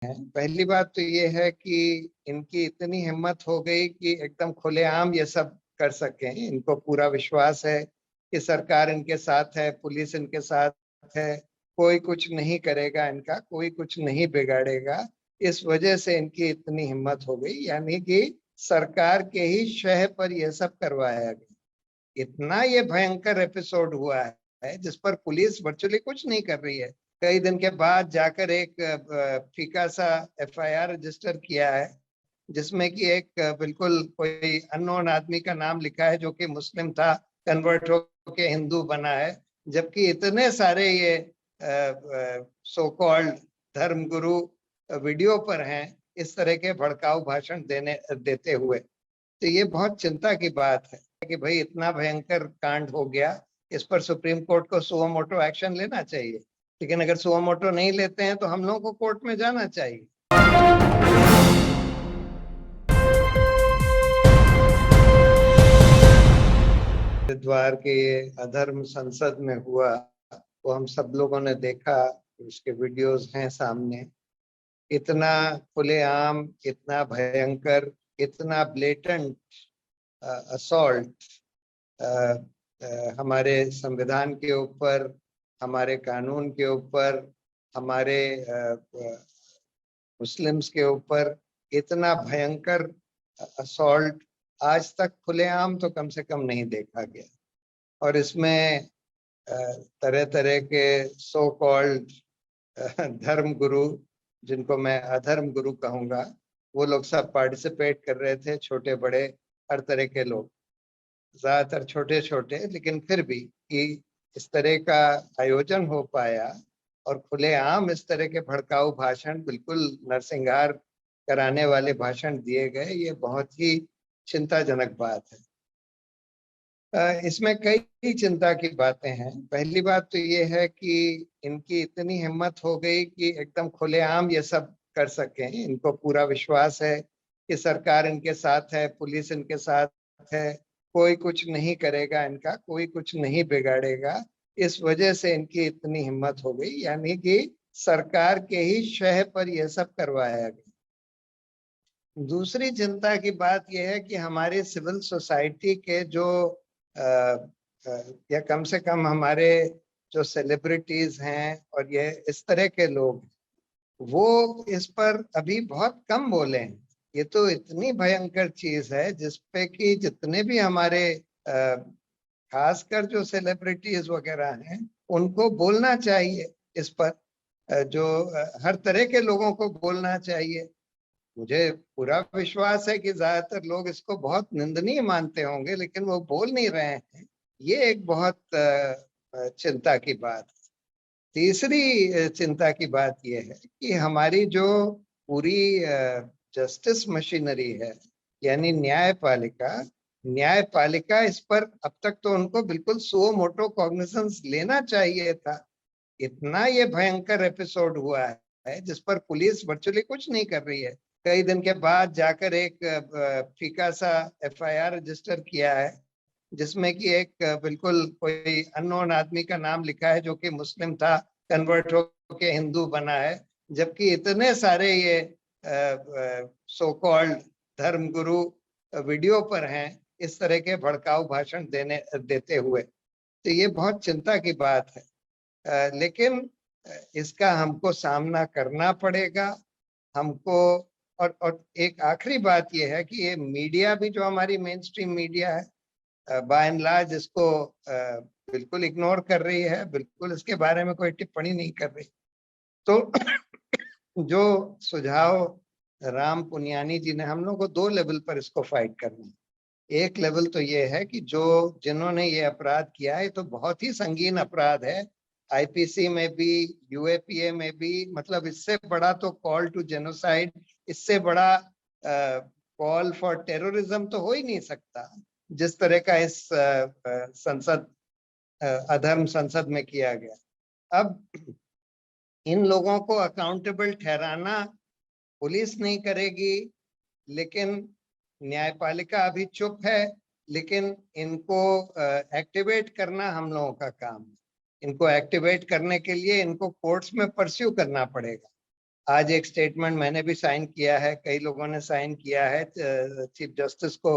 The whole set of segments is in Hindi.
हैं। पहली बात तो ये है कि इनकी इतनी हिम्मत हो गई कि एकदम खुलेआम ये सब कर सकें। इनको पूरा विश्वास है कि सरकार इनके साथ है, पुलिस इनके साथ है, कोई कुछ नहीं करेगा, इनका कोई कुछ नहीं बिगाड़ेगा। इस वजह से इनकी इतनी हिम्मत हो गई, यानी कि सरकार के ही शह पर यह सब करवाया गया। इतना ये भयंकर एपिसोड हुआ है जिस पर पुलिस वर्चुअली कुछ नहीं कर रही है। कई दिन के बाद जाकर एक फीका सा एफआईआर रजिस्टर किया है, जिसमें कि एक बिल्कुल कोई अननोन आदमी का नाम लिखा है जो कि मुस्लिम था, कन्वर्ट होके हिंदू बना है। जबकि इतने सारे ये सो कॉल्ड धर्मगुरु वीडियो पर हैं इस तरह के भड़काऊ भाषण देते हुए। तो ये बहुत चिंता की बात है कि भाई इतना भयंकर कांड हो गया, इस पर सुप्रीम कोर्ट को सुओ मोटो एक्शन लेना चाहिए। लेकिन अगर सुओ मोटो नहीं लेते हैं तो हम लोगों को कोर्ट में जाना चाहिए। हरिद्वार के ये अधर्म संसद में हुआ, वो हम सब लोगों ने देखा, उसके वीडियोस हैं सामने। इतना खुलेआम, इतना भयंकर, इतना ब्लेटेंट असॉल्ट हमारे संविधान के ऊपर, हमारे कानून के ऊपर, हमारे मुस्लिम्स के ऊपर, इतना भयंकर असॉल्ट आज तक खुलेआम तो कम से कम नहीं देखा गया। और इसमें तरह तरह के सो कॉल्ड धर्म गुरु, जिनको मैं अधर्म गुरु कहूंगा, वो लोग सब पार्टिसिपेट कर रहे थे, छोटे बड़े हर तरह के लोग, ज्यादातर छोटे छोटे, लेकिन फिर भी कि इस तरह का आयोजन हो पाया और खुलेआम इस तरह के भड़काऊ भाषण, बिल्कुल नरसंहार कराने वाले भाषण दिए गए, ये बहुत ही चिंताजनक बात है। इसमें कई चिंता की बातें हैं। पहली बात तो ये है कि इनकी इतनी हिम्मत हो गई कि एकदम खुलेआम ये सब कर सकें। इनको पूरा विश्वास है कि सरकार इनके साथ है, पुलिस इनके साथ है, कोई कुछ नहीं करेगा, इनका कोई कुछ नहीं बिगाड़ेगा। इस वजह से इनकी इतनी हिम्मत हो गई, यानी कि सरकार के ही शह पर यह सब करवाया गया। दूसरी चिंता की बात यह है कि हमारी सिविल सोसाइटी के जो या कम से कम हमारे जो सेलिब्रिटीज हैं और ये इस तरह के लोग, वो इस पर अभी बहुत कम बोले हैं। ये तो इतनी भयंकर चीज है जिसपे कि जितने भी हमारे खासकर जो सेलिब्रिटीज वगैरह हैं, उनको बोलना चाहिए इस पर। जो हर तरह के लोगों को बोलना चाहिए। मुझे पूरा विश्वास है कि ज्यादातर लोग इसको बहुत निंदनीय मानते होंगे, लेकिन वो बोल नहीं रहे हैं। ये एक बहुत चिंता की बात है। तीसरी चिंता की बात यह है कि हमारी जो पूरी जस्टिस मशीनरी है, यानी न्यायपालिका, न्यायपालिका इस पर अब तक तो उनको बिल्कुल सुओ मोटो कॉग्निजेंस लेना चाहिए था। इतना ये भयंकर एपिसोड हुआ है जिस पर पुलिस वर्चुअली कुछ नहीं कर रही है। कई दिन के बाद जाकर एक फीका सा एफआईआर रजिस्टर किया है, जिसमें कि एक बिल्कुल कोई अननोन आदमी का नाम लिखा है जो कि मुस्लिम था, कन्वर्ट होके हिंदू बना है। जबकि इतने सारे ये सो कॉल्ड धर्मगुरु वीडियो पर हैं इस तरह के भड़काऊ भाषण देते हुए। तो ये बहुत चिंता की बात है। लेकिन इसका हमको सामना करना पड़ेगा हमको। और एक आखिरी बात यह है कि ये मीडिया भी, जो हमारी मेन स्ट्रीम मीडिया है, बाय एंड लार्ज इसको बिल्कुल इग्नोर कर रही है, बिल्कुल इसके बारे में कोई टिप्पणी नहीं कर रही। तो जो सुझाव राम पुनियानी जी ने, हम लोग को दो लेवल पर इसको फाइट करना है। एक लेवल तो ये है कि जो जिन्होंने ये अपराध किया है, तो बहुत ही संगीन अपराध है। आईपीसी में भी, यूएपीए में भी, मतलब इससे बड़ा तो कॉल टू जेनोसाइड, इससे बड़ा कॉल फॉर टेररिज्म तो हो ही नहीं सकता, जिस तरह का इस संसद, अधर्म संसद में किया गया। अब इन लोगों को अकाउंटेबल ठहराना पुलिस नहीं करेगी, लेकिन न्यायपालिका अभी चुप है। लेकिन इनको एक्टिवेट करना हम लोगों का काम है। इनको एक्टिवेट करने के लिए इनको कोर्ट्स में परस्यू करना पड़ेगा। आज एक स्टेटमेंट मैंने भी साइन किया है, कई लोगों ने साइन किया है, चीफ जस्टिस को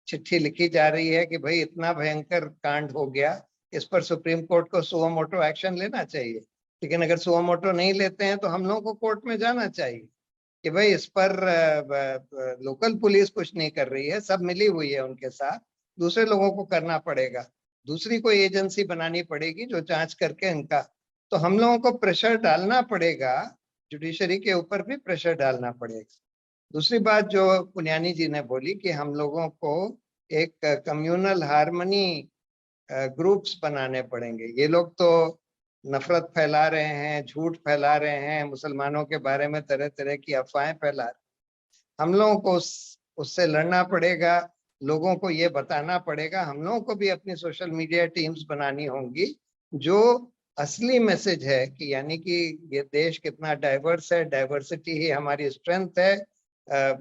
चिट्ठी लिखी जा रही है कि भाई इतना भयंकर कांड हो गया, इस पर सुप्रीम कोर्ट को सुओ मोटो एक्शन लेना चाहिए। लेकिन अगर सुओ मोटो नहीं लेते हैं तो हम लोगों को कोर्ट में जाना चाहिए कि भाई इस पर लोकल पुलिस कुछ नहीं कर रही है, सब मिली हुई है उनके साथ, दूसरे लोगों को करना पड़ेगा, दूसरी कोई एजेंसी बनानी पड़ेगी जो जांच करके इनका, तो हम लोगों को प्रेशर डालना पड़ेगा, जुडिशरी के ऊपर भी प्रेशर डालना पड़ेगा। दूसरी बात जो पुनियानी जी ने बोली कि हम लोगों को एक कम्युनल हार्मनी ग्रुप्स बनाने पड़ेंगे। ये लोग तो नफरत फैला रहे हैं, झूठ फैला रहे हैं, मुसलमानों के बारे में तरह तरह की अफवाहें फैला रहे हैं। हम लोगों को उससे लड़ना पड़ेगा, लोगों को ये बताना पड़ेगा। हम लोगों को भी अपनी सोशल मीडिया टीम्स बनानी होंगी जो असली मैसेज है कि यानी कि ये देश कितना डाइवर्स है, डाइवर्सिटी ही हमारी स्ट्रेंथ है,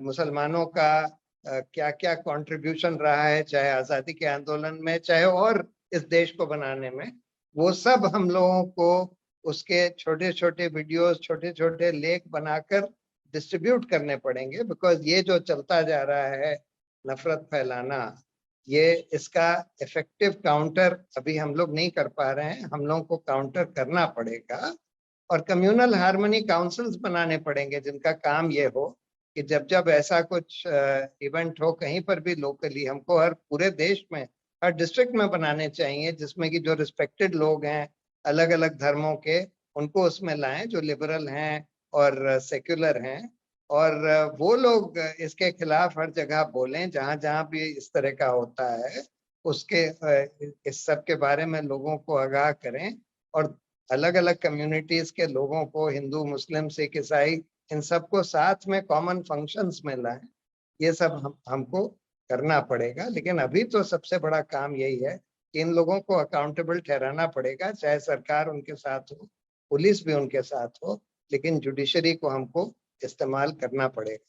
मुसलमानों का क्या क्या कंट्रीब्यूशन रहा है, चाहे आजादी के आंदोलन में, चाहे और इस देश को बनाने में, वो सब हम लोगों को उसके छोटे छोटे वीडियोस, छोटे छोटे लेख बनाकर डिस्ट्रीब्यूट करने पड़ेंगे। बिकॉज ये जो चलता जा रहा है नफरत फैलाना, ये इसका इफेक्टिव काउंटर अभी हम लोग नहीं कर पा रहे हैं, हम लोगों को काउंटर करना पड़ेगा। और कम्युनल हार्मनी काउंसिल्स बनाने पड़ेंगे जिनका काम ये हो कि जब जब ऐसा कुछ इवेंट हो कहीं पर भी लोकली, हमको हर पूरे देश में हर डिस्ट्रिक्ट में बनाने चाहिए, जिसमें कि जो रिस्पेक्टेड लोग हैं अलग अलग धर्मों के, उनको उसमें लाएं, जो लिबरल हैं और सेक्युलर हैं, और वो लोग इसके खिलाफ हर जगह बोलें जहां जहां भी इस तरह का होता है, उसके इस सब के बारे में लोगों को आगाह करें। और अलग अलग कम्युनिटीज के लोगों को, हिंदू, मुस्लिम, सिख, ईसाई, इन सबको साथ में कॉमन फंक्शंस में लाएं। ये सब हमको करना पड़ेगा। लेकिन अभी तो सबसे बड़ा काम यही है कि इन लोगों को अकाउंटेबल ठहराना पड़ेगा, चाहे सरकार उनके साथ हो, पुलिस भी उनके साथ हो, लेकिन जुडिशरी को हमको इस्तेमाल करना पड़ेगा।